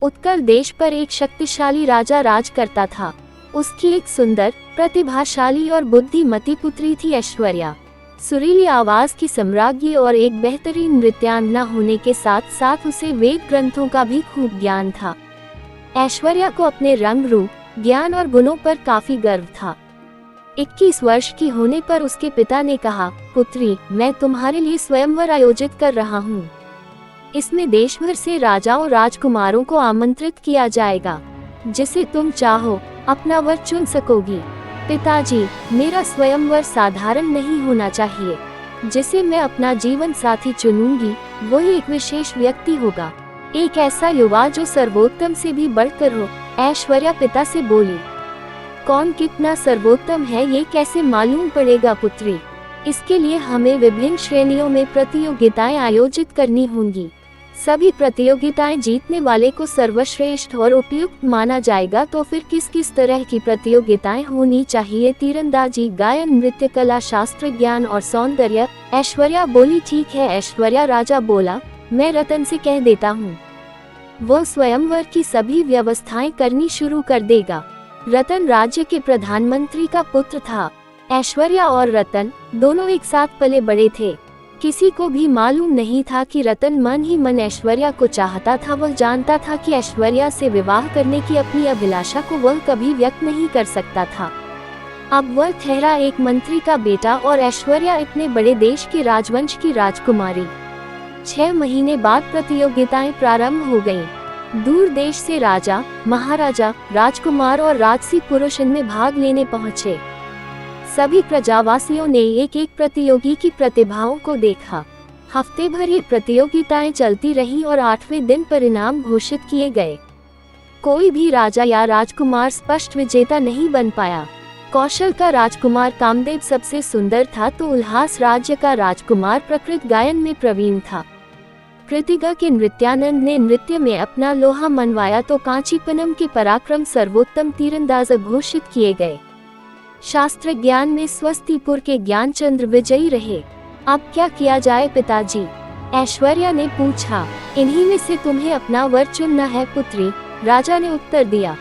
उत्कल देश पर एक शक्तिशाली राजा राज करता था। उसकी एक सुंदर, प्रतिभाशाली और बुद्धिमती पुत्री थी ऐश्वर्या। सुरीली आवाज की सम्राज्ञी और एक बेहतरीन नृत्यांगना होने के साथ साथ उसे वेद ग्रंथों का भी खूब ज्ञान था। ऐश्वर्या को अपने रंग रूप, ज्ञान और गुणों पर काफी गर्व था। 21 वर्ष की होने पर उसके पिता ने कहा, पुत्री, मैं तुम्हारे लिए स्वयंवर आयोजित कर रहा हूँ। इसमें देश भर से राजाओं और राजकुमारों को आमंत्रित किया जाएगा। जिसे तुम चाहो अपना वर चुन सकोगी। पिताजी, मेरा स्वयंवर साधारण नहीं होना चाहिए। जिसे मैं अपना जीवन साथी चुनूंगी वही एक विशेष व्यक्ति होगा, एक ऐसा युवा जो सर्वोत्तम से भी बढ़कर हो। ऐश्वर्या पिता से बोली, कौन कितना सर्वोत्तम है ये कैसे मालूम पड़ेगा पुत्री? इसके लिए हमें विभिन्न श्रेणियों में प्रतियोगिताएं आयोजित करनी होंगी। सभी प्रतियोगिताएं जीतने वाले को सर्वश्रेष्ठ और उपयुक्त माना जाएगा। तो फिर किस किस तरह की प्रतियोगिताएं होनी चाहिए? तीरंदाजी, गायन, नृत्य कला, शास्त्र, ज्ञान और सौंदर्य। ऐश्वर्या बोली, ठीक है। ऐश्वर्या राजा बोला, मैं रतन से कह देता हूँ, वो स्वयंवर की सभी व्यवस्थाएं करनी शुरू कर देगा। रतन राज्य के प्रधानमंत्री का पुत्र था। ऐश्वर्या और रतन दोनों एक साथ पले बड़े थे। किसी को भी मालूम नहीं था कि रतन मन ही मन ऐश्वर्या को चाहता था। वह जानता था कि ऐश्वर्या से विवाह करने की अपनी अभिलाषा को वह कभी व्यक्त नहीं कर सकता था। अब वह ठहरा एक मंत्री का बेटा और ऐश्वर्या इतने बड़े देश के राजवंश की राजकुमारी। 6 महीने बाद प्रतियोगिताएं प्रारंभ हो गयीं। दूर देश से राजा, महाराजा, राजकुमार और राजसी पुरुष इनमें भाग लेने पहुँचे। सभी प्रजावासियों ने एक एक प्रतियोगी की प्रतिभाओं को देखा। हफ्ते भर ये प्रतियोगिताएं चलती रहीं और 8वें दिन परिणाम घोषित किए गए। कोई भी राजा या राजकुमार स्पष्ट विजेता नहीं बन पाया। कौशल का राजकुमार कामदेव सबसे सुंदर था तो उल्हास राज्य का राजकुमार प्रकृत गायन में प्रवीण था। कृतिका के नृत्यानंद ने नृत्य में अपना लोहा मनवाया तो कांचीपनम के पराक्रम सर्वोत्तम तीरंदाज घोषित किए गए। शास्त्र ज्ञान में स्वस्तिपुर के ज्ञानचंद्र विजयी रहे। अब क्या किया जाए पिताजी? ऐश्वर्या ने पूछा। इन्हीं में से तुम्हें अपना वर चुनना है पुत्री, राजा ने उत्तर दिया।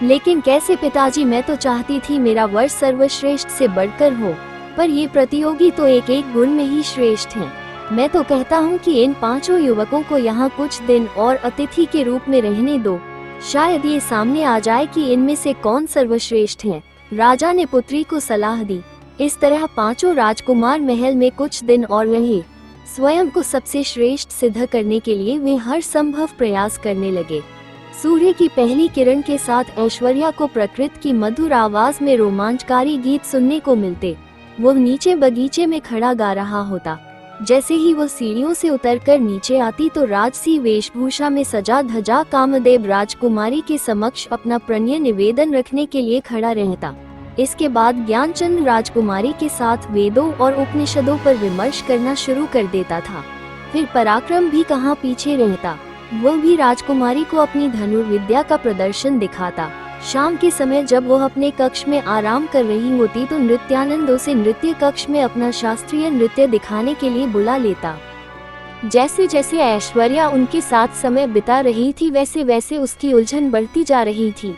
लेकिन कैसे पिताजी? मैं तो चाहती थी मेरा वर सर्वश्रेष्ठ से बढ़कर हो, पर ये प्रतियोगी तो एक एक गुण में ही श्रेष्ठ हैं। मैं तो कहता हूँ कि इन 5 युवकों को यहाँ कुछ दिन और अतिथि के रूप में रहने दो। शायद ये सामने आ जाए कि इनमें से कौन सर्वश्रेष्ठ है। राजा ने पुत्री को सलाह दी। इस तरह 5 राजकुमार महल में कुछ दिन और रहे। स्वयं को सबसे श्रेष्ठ सिद्ध करने के लिए वे हर संभव प्रयास करने लगे। सूर्य की पहली किरण के साथ ऐश्वर्या को प्रकृति की मधुर आवाज में रोमांचकारी गीत सुनने को मिलते। वो नीचे बगीचे में खड़ा गा रहा होता। जैसे ही वो सीढ़ियों से उतरकर नीचे आती तो राजसी वेशभूषा में सजा धजा कामदेव राजकुमारी के समक्ष अपना प्रणय निवेदन रखने के लिए खड़ा रहता। इसके बाद ज्ञानचंद राजकुमारी के साथ वेदों और उपनिषदों पर विमर्श करना शुरू कर देता था। फिर पराक्रम भी कहाँ पीछे रहता, वो भी राजकुमारी को अपनी धनुर्विद्या का प्रदर्शन दिखाता। शाम के समय जब वह अपने कक्ष में आराम कर रही होती तो नृत्यानंद उसे नृत्य कक्ष में अपना शास्त्रीय नृत्य दिखाने के लिए बुला लेता। जैसे जैसे ऐश्वर्या उनके साथ समय बिता रही थी वैसे वैसे उसकी उलझन बढ़ती जा रही थी।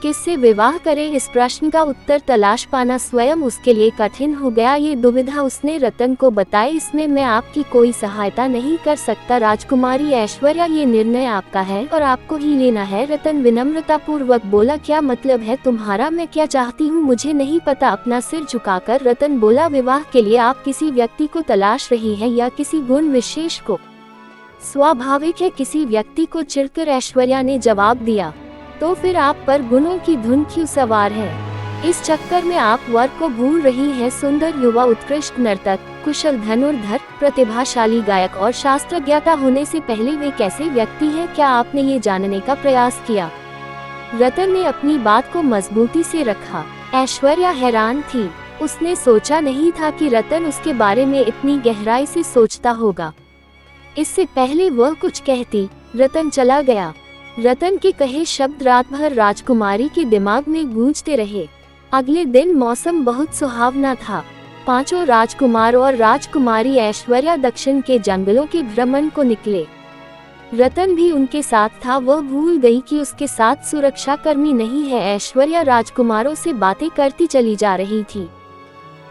किससे विवाह करे, इस प्रश्न का उत्तर तलाश पाना स्वयं उसके लिए कठिन हो गया। ये दुविधा उसने रतन को बताई। इसमें मैं आपकी कोई सहायता नहीं कर सकता राजकुमारी ऐश्वर्या, ये निर्णय आपका है और आपको ही लेना है। रतन विनम्रता पूर्वक बोला, क्या मतलब है तुम्हारा? मैं क्या चाहती हूँ मुझे नहीं पता। अपना सिर झुकाकर रतन बोला, विवाह के लिए आप किसी व्यक्ति को तलाश रही है या किसी गुण विशेष को? स्वाभाविक है, किसी व्यक्ति को चिढ़कर ऐश्वर्या ने जवाब दिया। तो फिर आप पर गुणों की धुन क्यों सवार है? इस चक्कर में आप वर को भूल रही हैं। सुंदर युवा, उत्कृष्ट नर्तक, कुशल धनुर्धर, प्रतिभाशाली गायक और शास्त्रज्ञता होने से पहले वे कैसे व्यक्ति हैं, क्या आपने ये जानने का प्रयास किया? रतन ने अपनी बात को मजबूती से रखा। ऐश्वर्या हैरान थी। उसने सोचा नहीं था कि रतन उसके बारे में इतनी गहराई से सोचता होगा। इससे पहले वह कुछ कहती, रतन चला गया। रतन के कहे शब्द रात भर राजकुमारी के दिमाग में गूंजते रहे। अगले दिन मौसम बहुत सुहावना था। 5 राजकुमार और राजकुमारी ऐश्वर्या दक्षिण के जंगलों के भ्रमण को निकले। रतन भी उनके साथ था। वह भूल गई कि उसके साथ सुरक्षाकर्मी नहीं है। ऐश्वर्या राजकुमारों से बातें करती चली जा रही थी।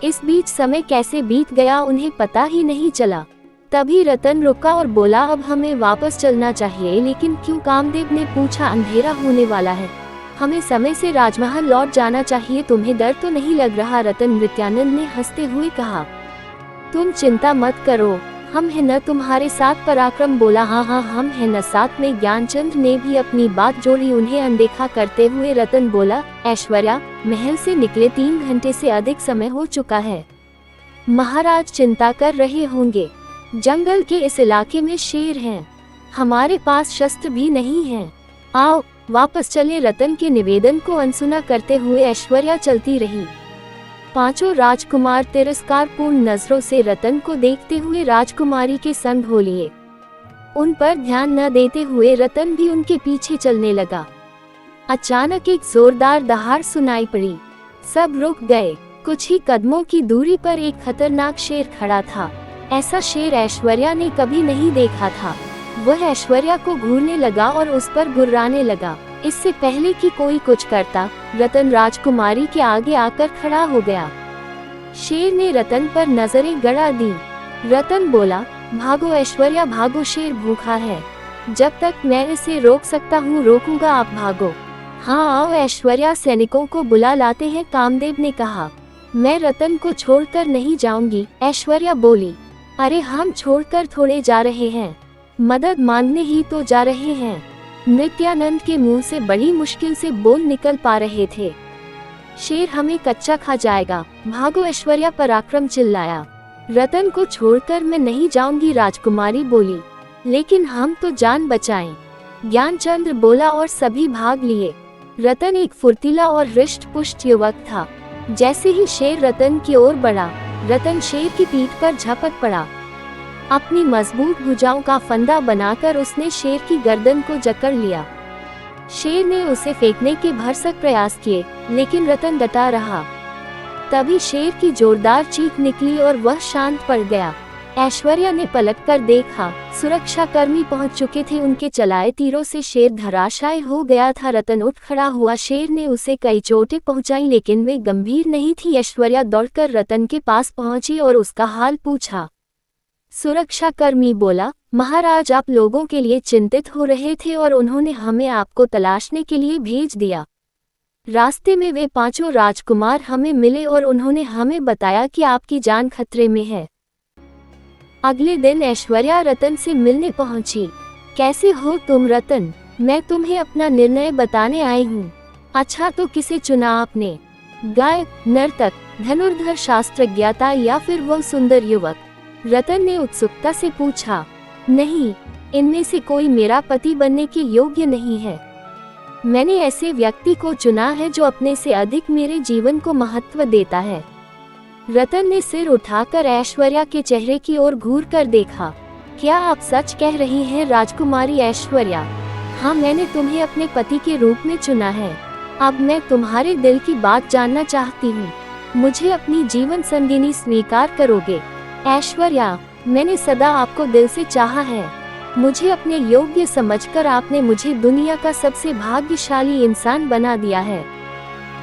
इस बीच समय कैसे बीत गया उन्हें पता ही नहीं चला। तभी रतन रुका और बोला, अब हमें वापस चलना चाहिए। लेकिन क्यों? कामदेव ने पूछा। अंधेरा होने वाला है, हमें समय से राजमहल लौट जाना चाहिए। तुम्हें डर तो नहीं लग रहा? रतन नृत्यानंद ने हंसते हुए कहा। तुम चिंता मत करो, हम हैं न तुम्हारे साथ। पराक्रम बोला। हाँ, हम हैं न साथ में। ज्ञानचंद ने भी अपनी बात जोड़ी। उन्हें अनदेखा करते हुए रतन बोला, ऐश्वर्या, महल से निकले 3 घंटे से अधिक समय हो चुका है। महाराज चिंता कर रहे होंगे। जंगल के इस इलाके में शेर हैं, हमारे पास शस्त्र भी नहीं हैं। आओ वापस चले। रतन के निवेदन को अनसुना करते हुए ऐश्वर्या चलती रही। 5 राजकुमार तिरस्कारपूर्ण नजरों से रतन को देखते हुए राजकुमारी के संग हो लिए। उन पर ध्यान न देते हुए रतन भी उनके पीछे चलने लगा। अचानक एक जोरदार दहाड़ सुनाई पड़ी। सब रुक गए। कुछ ही कदमों की दूरी पर एक खतरनाक शेर खड़ा था। ऐसा शेर ऐश्वर्या ने कभी नहीं देखा था। वह ऐश्वर्या को घूरने लगा और उस पर गुर्राने लगा। इससे पहले कि कोई कुछ करता, रतन राजकुमारी के आगे आकर खड़ा हो गया। शेर ने रतन पर नजरें गड़ा दी। रतन बोला, भागो ऐश्वर्या भागो, शेर भूखा है। जब तक मैं इसे रोक सकता हूँ रोकूंगा, आप भागो। हाँ आओ ऐश्वर्या, सैनिकों को बुला लाते हैं, कामदेव ने कहा। मैं रतन को छोड़कर नहीं जाऊंगी, ऐश्वर्या बोली। अरे हम छोड़कर थोड़े जा रहे हैं, मदद मांगने ही तो जा रहे हैं। नृत्यानंद के मुंह से बड़ी मुश्किल से बोल निकल पा रहे थे। शेर हमें कच्चा खा जाएगा, भागो ऐश्वर्या, पराक्रम चिल्लाया। रतन को छोड़कर मैं नहीं जाऊंगी, राजकुमारी बोली। लेकिन हम तो जान बचाएं, ज्ञानचंद्र बोला और सभी भाग लिए। रतन एक फुर्तीला और हृष्ट पुष्ट युवक था। जैसे ही शेर रतन की ओर बढ़ा, रतन शेर की पीठ पर झपट पड़ा। अपनी मजबूत भुजाओं का फंदा बनाकर उसने शेर की गर्दन को जकड़ लिया। शेर ने उसे फेंकने के भरसक प्रयास किए, लेकिन रतन डटा रहा। तभी शेर की जोरदार चीख निकली और वह शांत पड़ गया। ऐश्वर्या ने पलटकर देखा, सुरक्षाकर्मी पहुंच चुके थे। उनके चलाए तीरों से शेर धराशायी हो गया था। रतन उठ खड़ा हुआ। शेर ने उसे कई चोटें पहुंचाई, लेकिन वे गंभीर नहीं थी। ऐश्वर्या दौड़कर रतन के पास पहुंची और उसका हाल पूछा। सुरक्षाकर्मी बोला, महाराज आप लोगों के लिए चिंतित हो रहे थे और उन्होंने हमें आपको तलाशने के लिए भेज दिया। रास्ते में वे 5 राजकुमार हमें मिले और उन्होंने हमें बताया कि आपकी जान खतरे में है। अगले दिन ऐश्वर्या रतन से मिलने पहुंची। कैसे हो तुम रतन? मैं तुम्हें अपना निर्णय बताने आई हूँ। अच्छा तो किसे चुना आपने? गायक, नर्तक, धनुर्धर, शास्त्रज्ञता या फिर वह सुंदर युवक? रतन ने उत्सुकता से पूछा। नहीं, इनमें से कोई मेरा पति बनने के योग्य नहीं है। मैंने ऐसे व्यक्ति को चुना है जो अपने से अधिक मेरे जीवन को महत्व देता है। रतन ने सिर उठाकर ऐश्वर्या के चेहरे की ओर घूर कर देखा। क्या आप सच कह रही हैं राजकुमारी ऐश्वर्या? हाँ, मैंने तुम्हें अपने पति के रूप में चुना है। अब मैं तुम्हारे दिल की बात जानना चाहती हूँ। मुझे अपनी जीवन संगिनी स्वीकार करोगे? ऐश्वर्या, मैंने सदा आपको दिल से चाहा है। मुझे अपने योग्य समझकर आपने मुझे दुनिया का सबसे भाग्यशाली इंसान बना दिया है।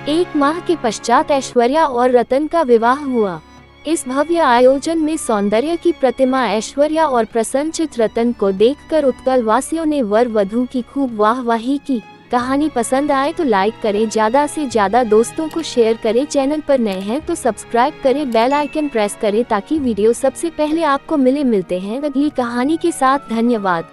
1 माह के पश्चात ऐश्वर्या और रतन का विवाह हुआ। इस भव्य आयोजन में सौंदर्य की प्रतिमा ऐश्वर्या और प्रसन्नचित रतन को देखकर उत्कल वासियों ने वर वधू की खूब वाहवाही की। कहानी पसंद आए तो लाइक करें, ज्यादा से ज्यादा दोस्तों को शेयर करें। चैनल पर नए हैं तो सब्सक्राइब करें, बेल आइकन प्रेस करें ताकि वीडियो सबसे पहले आपको मिलते हैं अगली कहानी के साथ। धन्यवाद।